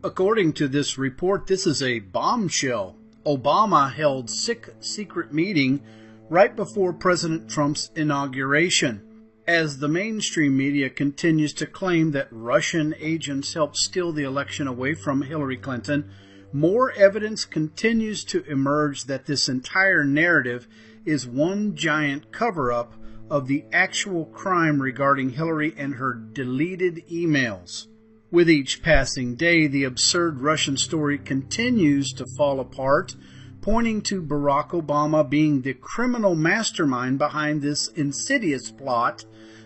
According to this report, this is a bombshell. Obama held secret meeting right before President Trump's inauguration. As the mainstream media continues to claim that Russian agents helped steal the election away from Hillary Clinton, more evidence continues to emerge that this entire narrative is one giant cover-up of the actual crime regarding Hillary and her deleted emails. With each passing day, the absurd Russian story continues to fall apart, pointing to Barack Obama being the criminal mastermind behind this insidious plot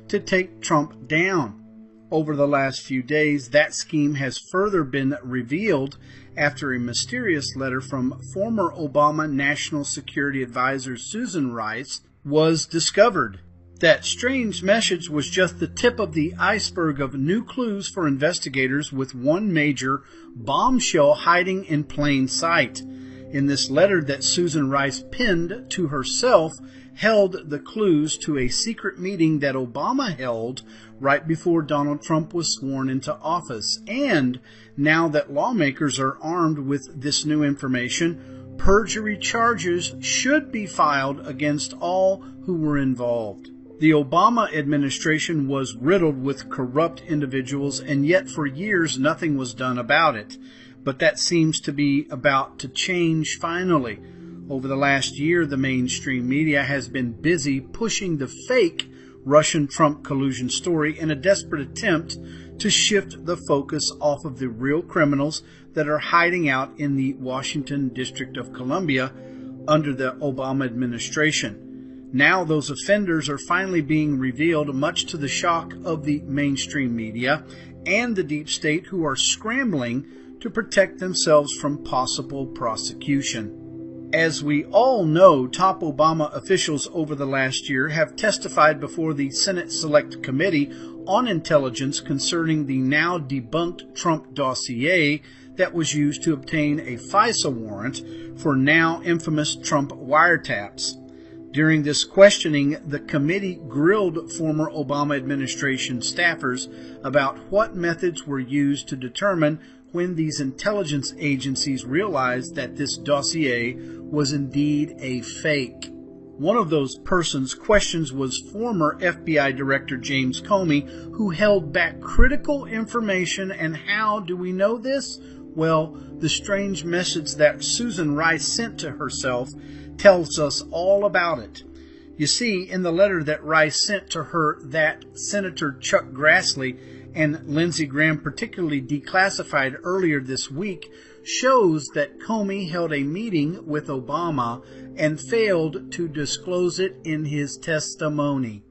to take Trump down. Over the last few days, that scheme has further been revealed after a mysterious letter from former Obama National Security Advisor Susan Rice was discovered. That strange message was just the tip of the iceberg of new clues for investigators, with one major bombshell hiding in plain sight. In this letter that Susan Rice penned to herself held the clues to a secret meeting that Obama held right before Donald Trump was sworn into office. And now that lawmakers are armed with this new information, perjury charges should be filed against all who were involved. The Obama administration was riddled with corrupt individuals, and yet for years nothing was done about it. But that seems to be about to change finally. Over the last year, the mainstream media has been busy pushing the fake Russian-Trump collusion story in a desperate attempt to shift the focus off of the real criminals that are hiding out in the Washington District of Columbia under the Obama administration. Now those offenders are finally being revealed, much to the shock of the mainstream media and the deep state, who are scrambling to protect themselves from possible prosecution. As we all know, top Obama officials over the last year have testified before the Senate Select Committee on Intelligence concerning the now debunked Trump dossier that was used to obtain a FISA warrant for now infamous Trump wiretaps. During this questioning, the committee grilled former Obama administration staffers about what methods were used to determine when these intelligence agencies realized that this dossier was indeed a fake. One of those persons' questions was former FBI Director James Comey, who held back critical information. And how do we know this? Well, the strange message that Susan Rice sent to herself tells us all about it. You see, in the letter that Rice sent to her, that Senator Chuck Grassley and Lindsey Graham particularly declassified earlier this week, shows that Comey held a meeting with Obama and failed to disclose it in his testimony.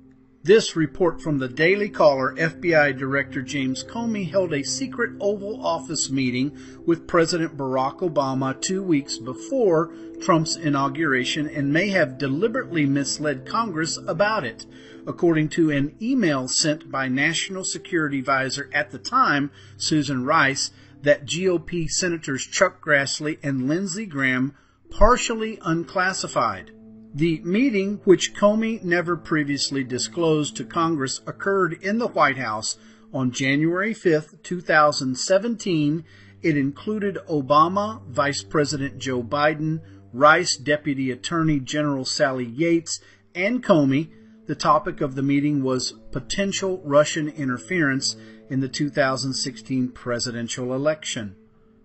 This report from the Daily Caller: FBI Director James Comey held a secret Oval Office meeting with President Barack Obama 2 weeks before Trump's inauguration and may have deliberately misled Congress about it, according to an email sent by National Security Advisor at the time, Susan Rice, that GOP Senators Chuck Grassley and Lindsey Graham partially unclassified. The meeting, which Comey never previously disclosed to Congress, occurred in the White House on January 5, 2017. It included Obama, Vice President Joe Biden, Rice Deputy Attorney General Sally Yates, and Comey. The topic of the meeting was potential Russian interference in the 2016 presidential election.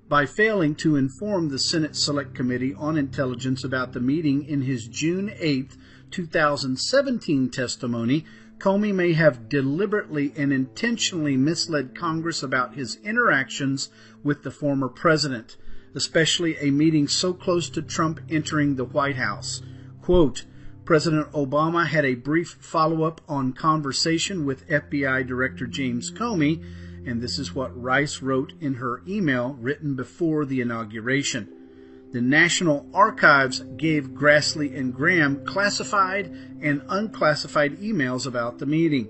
By failing to inform the Senate Select Committee on Intelligence about the meeting in his June 8, 2017 testimony, Comey may have deliberately and intentionally misled Congress about his interactions with the former president, especially a meeting so close to Trump entering the White House. Quote, President Obama had a brief follow-up on conversation with FBI Director James Comey, and this is what Rice wrote in her email written before the inauguration. The National Archives gave Grassley and Graham classified and unclassified emails about the meeting.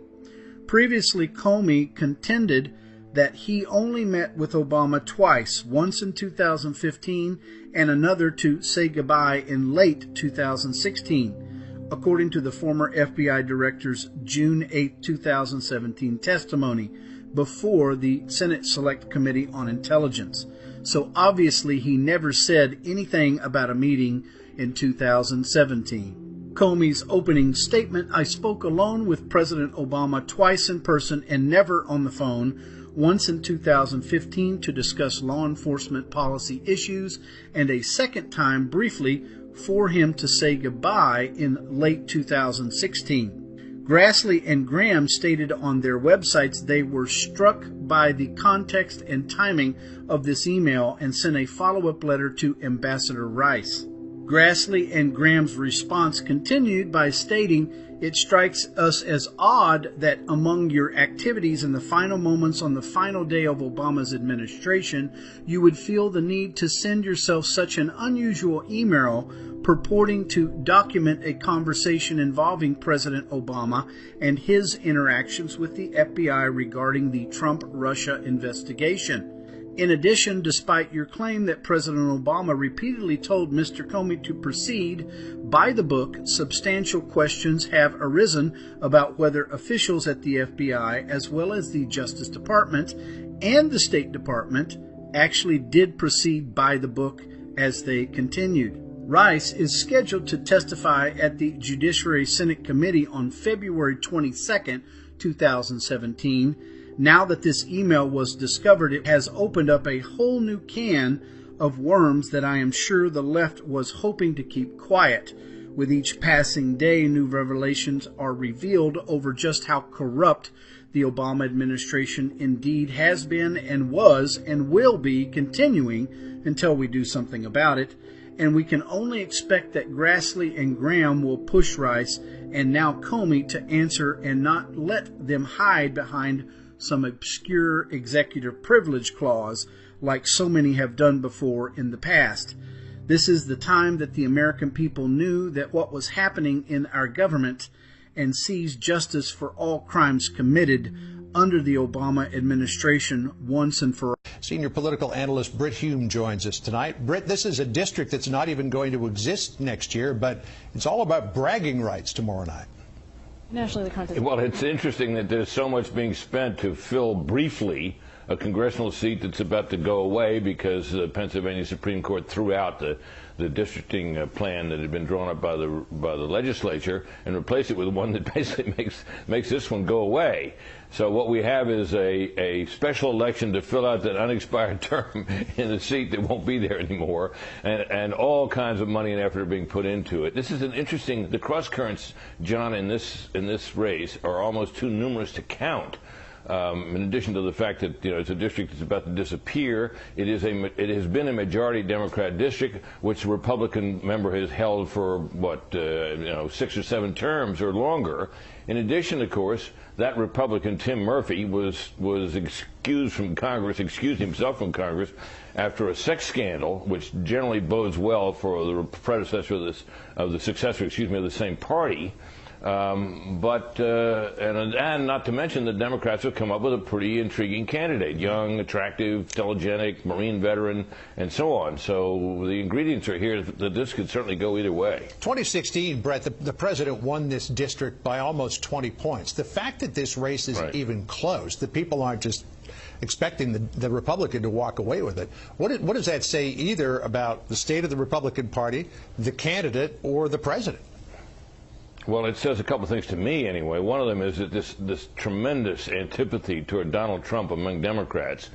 Previously, Comey contended that he only met with Obama twice, once in 2015 and another to say goodbye in late 2016, according to the former FBI director's June 8, 2017 testimony. before the Senate Select Committee on Intelligence. So obviously he never said anything about a meeting in 2017. Comey's opening statement, "I spoke alone with President Obama twice in person and never on the phone, once in 2015 to discuss law enforcement policy issues, and a second time briefly for him to say goodbye in late 2016. Grassley and Graham stated on their websites they were struck by the context and timing of this email and sent a follow-up letter to Ambassador Rice. Grassley and Graham's response continued by stating, "It strikes us as odd that among your activities in the final moments on the final day of Obama's administration, you would feel the need to send yourself such an unusual email purporting to document a conversation involving President Obama and his interactions with the FBI regarding the Trump-Russia investigation. In addition, despite your claim that President Obama repeatedly told Mr. Comey to proceed by the book, substantial questions have arisen about whether officials at the FBI, as well as the Justice Department and the State Department, actually did proceed by the book," as they continued. Rice is scheduled to testify at the Judiciary Senate Committee on February 22, 2017. Now that this email was discovered, it has opened up a whole new can of worms that I am sure the left was hoping to keep quiet. With each passing day, new revelations are revealed over just how corrupt the Obama administration indeed has been and was and will be continuing until we do something about it. And we can only expect that Grassley and Graham will push Rice and now Comey to answer and not let them hide behind some obscure executive privilege clause like so many have done before in the past. This is the time that the American people knew that what was happening in our government and seized justice for all crimes committed under the Obama administration once and for all. Senior political analyst Brit Hume joins us tonight. Brit, this is a district that's not even going to exist next year, but it's all about bragging rights tomorrow night. Nationally, the contest. Well, it's interesting that there's so much being spent to fill briefly a congressional seat that's about to go away because the Pennsylvania Supreme Court threw out the districting plan that had been drawn up by the legislature and replaced it with one that basically makes this one go away. So what we have is a special election to fill out that unexpired term in a seat that won't be there anymore, and all kinds of money and effort are being put into it. This is an interesting, the cross currents, John, in this race are almost too numerous to count. In addition to the fact that it's a district that's about to disappear, it has been a majority Democrat district, which the Republican member has held for 6 or 7 terms or longer. In addition, of course, that Republican Tim Murphy was excused himself from Congress after a sex scandal, which generally bodes well for the predecessor of the successor, of the same party. And not to mention the Democrats have come up with a pretty intriguing candidate, young, attractive, telegenic, Marine veteran, and so on. So the ingredients are here that this could certainly go either way. 2016, Brett, the president won this district by almost 20 points. The fact that this race isn't even close, that people aren't just expecting the Republican to walk away with it, what does that say either about the state of the Republican Party, the candidate, or the president? Well, it says a couple of things to me, anyway. One of them is that this tremendous antipathy toward Donald Trump among Democrats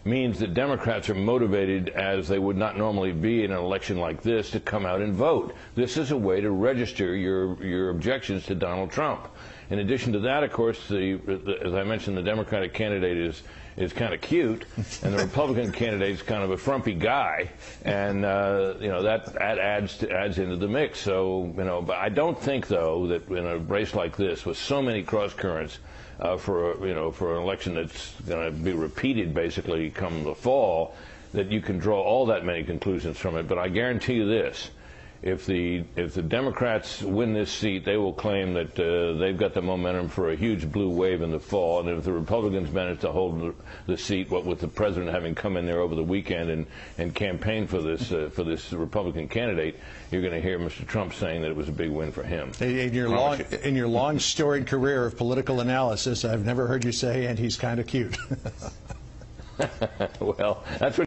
means that Democrats are motivated, as they would not normally be in an election like this, to come out and vote. This is a way to register your objections to Donald Trump. In addition to that, of course, as I mentioned, the Democratic candidate is kind of cute, and the Republican candidate is kind of a frumpy guy, and that adds into the mix. So but I don't think, though, that in a race like this with so many cross currents for an election that's going to be repeated basically come the fall, that you can draw all that many conclusions from it. But I guarantee you this: if the Democrats win this seat, they will claim that they've got the momentum for a huge blue wave in the fall. And if the Republicans manage to hold the seat, what with the president having come in there over the weekend and campaigned for this Republican candidate, you're going to hear Mr. Trump saying that it was a big win for him. In your long storied career of political analysis, I've never heard you say, "and he's kind of cute." Well, that's what